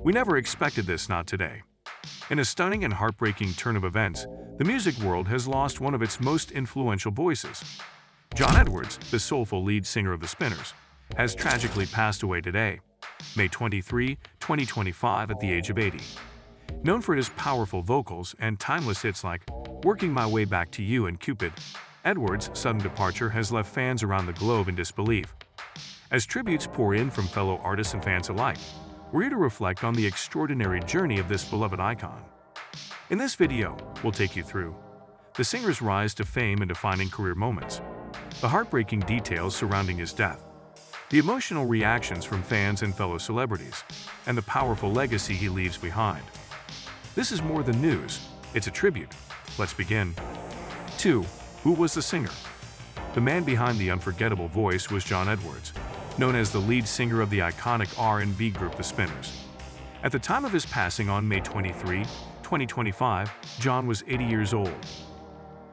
We never expected this, not today. In a stunning and heartbreaking turn of events, the music world has lost one of its most influential voices. John Edwards, the soulful lead singer of the Spinners, has tragically passed away today, May 23, 2025, at the age of 80. Known for his powerful vocals and timeless hits like Working My Way Back to You and Cupid, Edwards' sudden departure has left fans around the globe in disbelief. As tributes pour in from fellow artists and fans alike, we're here to reflect on the extraordinary journey of this beloved icon. In this video, we'll take you through the singer's rise to fame and defining career moments, the heartbreaking details surrounding his death, the emotional reactions from fans and fellow celebrities, and the powerful legacy he leaves behind. This is more than news, it's a tribute. Let's begin. 2. Who was the singer? The man behind the unforgettable voice was John Edwards, known as the lead singer of the iconic R&B group The Spinners. At the time of his passing on May 23, 2025, John was 80 years old.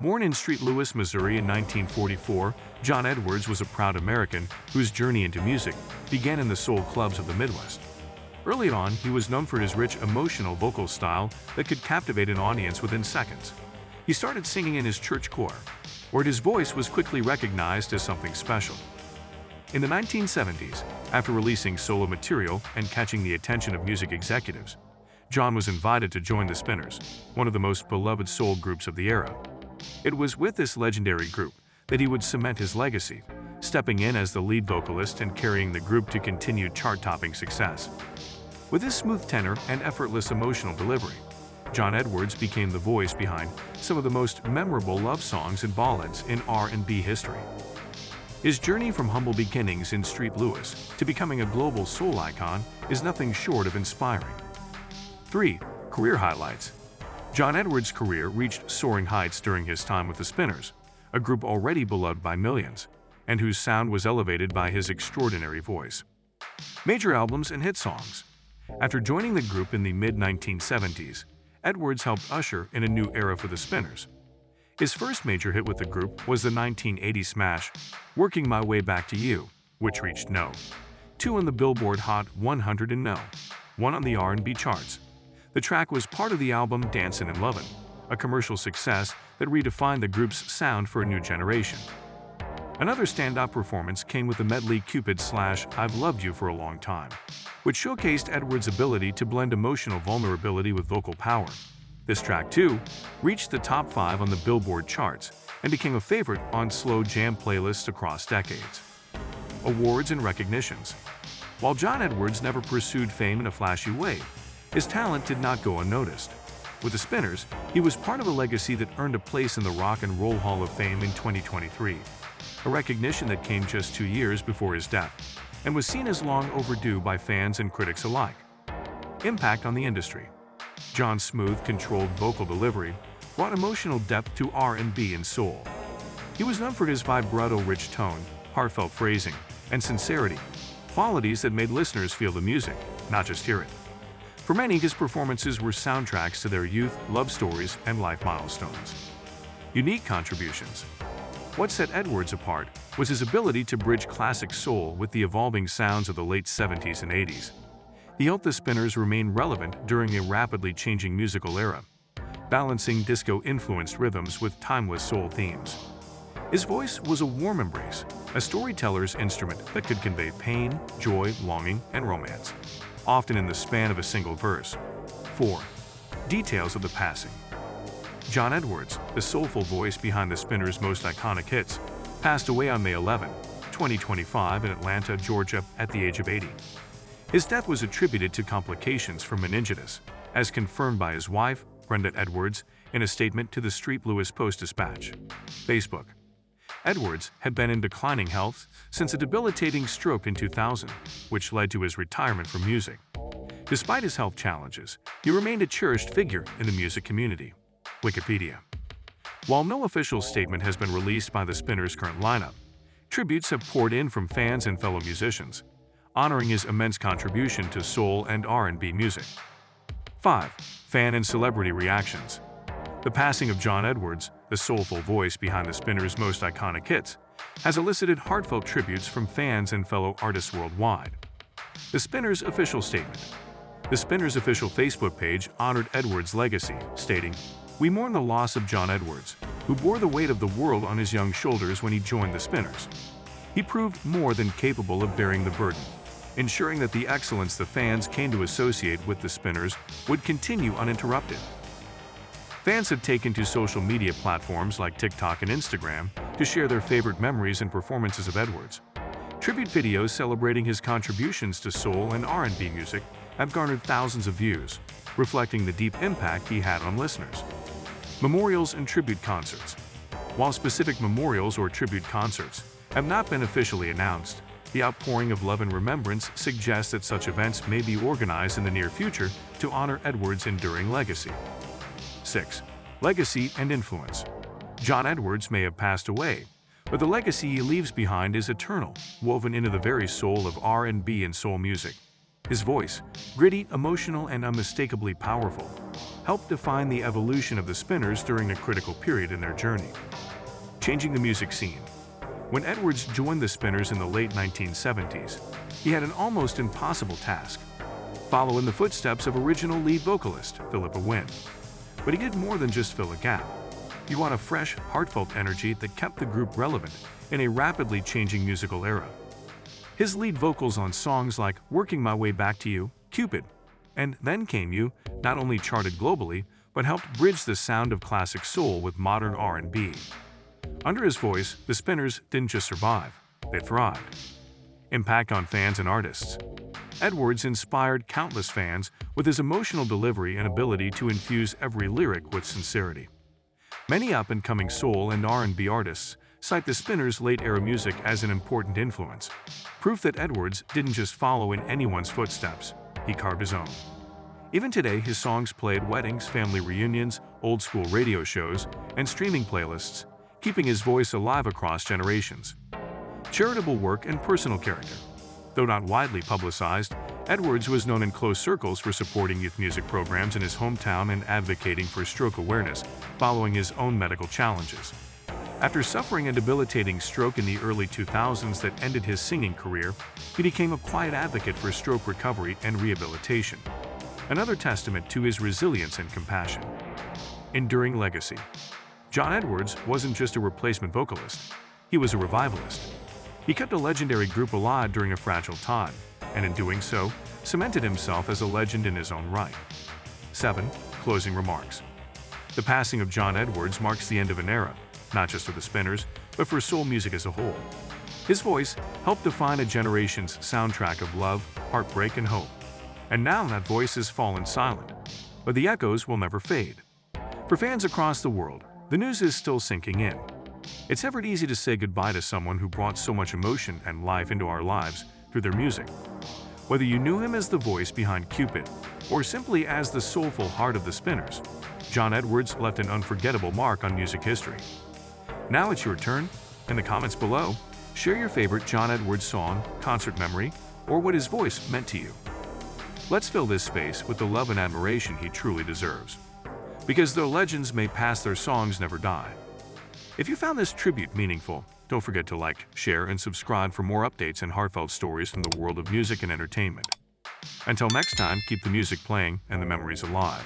Born in St. Louis, Missouri in 1944, John Edwards was a proud American whose journey into music began in the soul clubs of the Midwest. Early on, he was known for his rich, emotional vocal style that could captivate an audience within seconds. He started singing in his church choir, where his voice was quickly recognized as something special. In the 1970s, after releasing solo material and catching the attention of music executives, John was invited to join the Spinners, one of the most beloved soul groups of the era. It was with this legendary group that he would cement his legacy, stepping in as the lead vocalist and carrying the group to continued chart-topping success. With his smooth tenor and effortless emotional delivery, John Edwards became the voice behind some of the most memorable love songs and ballads in R&B history. His journey from humble beginnings in St. Louis to becoming a global soul icon is nothing short of inspiring. 3. Career highlights. John Edwards' career reached soaring heights during his time with the Spinners, a group already beloved by millions, and whose sound was elevated by his extraordinary voice. Major albums and hit songs. After joining the group in the mid-1970s, Edwards helped usher in a new era for the Spinners. His first major hit with the group was the 1980 smash, Working My Way Back to You, which reached No. 2 on the Billboard Hot 100 and No. 1 on the R&B charts. The track was part of the album Dancin' and Lovin', a commercial success that redefined the group's sound for a new generation. Another standout performance came with the medley Cupid/I've Loved You for a Long Time, which showcased Edwards' ability to blend emotional vulnerability with vocal power. This track, too, reached the top 5 on the Billboard charts and became a favorite on slow jam playlists across decades. Awards and recognitions. While John Edwards never pursued fame in a flashy way, his talent did not go unnoticed. With the Spinners, he was part of a legacy that earned a place in the Rock and Roll Hall of Fame in 2023, a recognition that came just 2 years before his death and was seen as long overdue by fans and critics alike. Impact on the industry. John's smooth, controlled vocal delivery brought emotional depth to R&B and soul. He was known for his vibrato-rich tone, heartfelt phrasing, and sincerity, qualities that made listeners feel the music, not just hear it. For many, his performances were soundtracks to their youth, love stories, and life milestones. Unique contributions. What set Edwards apart was his ability to bridge classic soul with the evolving sounds of the late 70s and 80s. He helped the Spinners remain relevant during a rapidly changing musical era, balancing disco-influenced rhythms with timeless soul themes. His voice was a warm embrace, a storyteller's instrument that could convey pain, joy, longing, and romance, often in the span of a single verse. 4. Details of the passing. John Edwards, the soulful voice behind the Spinners' most iconic hits, passed away on May 11, 2025 in Atlanta, Georgia, at the age of 80. His death was attributed to complications from meningitis, as confirmed by his wife, Brenda Edwards, in a statement to the St. Louis Post-Dispatch. Facebook. Edwards had been in declining health since a debilitating stroke in 2000, which led to his retirement from music. Despite his health challenges, he remained a cherished figure in the music community. Wikipedia. While no official statement has been released by the Spinners' current lineup, tributes have poured in from fans and fellow musicians, honoring his immense contribution to soul and R&B music. 5. Fan and celebrity reactions. The passing of John Edwards, the soulful voice behind the Spinners' most iconic hits, has elicited heartfelt tributes from fans and fellow artists worldwide. The Spinners' official statement. The Spinners' official Facebook page honored Edwards' legacy, stating, "We mourn the loss of John Edwards, who bore the weight of the world on his young shoulders when he joined the Spinners. He proved more than capable of bearing the burden, ensuring that the excellence the fans came to associate with the Spinners would continue uninterrupted." Fans have taken to social media platforms like TikTok and Instagram to share their favorite memories and performances of Edwards. Tribute videos celebrating his contributions to soul and R&B music have garnered thousands of views, reflecting the deep impact he had on listeners. Memorials and tribute concerts. While specific memorials or tribute concerts have not been officially announced, the outpouring of love and remembrance suggests that such events may be organized in the near future to honor Edwards' enduring legacy. 6. Legacy and influence. John Edwards may have passed away, but the legacy he leaves behind is eternal, woven into the very soul of R&B and soul music. His voice, gritty, emotional, and unmistakably powerful, helped define the evolution of the Spinners during a critical period in their journey. Changing the music scene. When Edwards joined the Spinners in the late 1970s, he had an almost impossible task: follow in the footsteps of original lead vocalist Philippa Wynne. But he did more than just fill a gap. He brought a fresh, heartfelt energy that kept the group relevant in a rapidly changing musical era. His lead vocals on songs like "Working My Way Back to You," "Cupid," and "Then Came You" not only charted globally, but helped bridge the sound of classic soul with modern R&B. Under his voice, the Spinners didn't just survive, they thrived. Impact on fans and artists. Edwards inspired countless fans with his emotional delivery and ability to infuse every lyric with sincerity. Many up-and-coming soul and R&B artists cite the Spinners' late-era music as an important influence, proof that Edwards didn't just follow in anyone's footsteps, he carved his own. Even today, his songs play at weddings, family reunions, old-school radio shows, and streaming playlists, keeping his voice alive across generations. Charitable work and personal character. Though not widely publicized, Edwards was known in close circles for supporting youth music programs in his hometown and advocating for stroke awareness following his own medical challenges. After suffering a debilitating stroke in the early 2000s that ended his singing career, he became a quiet advocate for stroke recovery and rehabilitation, another testament to his resilience and compassion. Enduring legacy. John Edwards wasn't just a replacement vocalist, he was a revivalist. He kept a legendary group alive during a fragile time, and in doing so, cemented himself as a legend in his own right. 7. Closing remarks. The passing of John Edwards marks the end of an era, not just for the Spinners, but for soul music as a whole. His voice helped define a generation's soundtrack of love, heartbreak, and hope. And now that voice has fallen silent, but the echoes will never fade. For fans across the world, the news is still sinking in. It's never easy to say goodbye to someone who brought so much emotion and life into our lives through their music. Whether you knew him as the voice behind Cupid or simply as the soulful heart of the Spinners, John Edwards left an unforgettable mark on music history. Now it's your turn. In the comments below, share your favorite John Edwards song, concert memory, or what his voice meant to you. Let's fill this space with the love and admiration he truly deserves. Because though legends may pass, their songs never die. If you found this tribute meaningful, don't forget to like, share, and subscribe for more updates and heartfelt stories from the world of music and entertainment. Until next time, keep the music playing and the memories alive.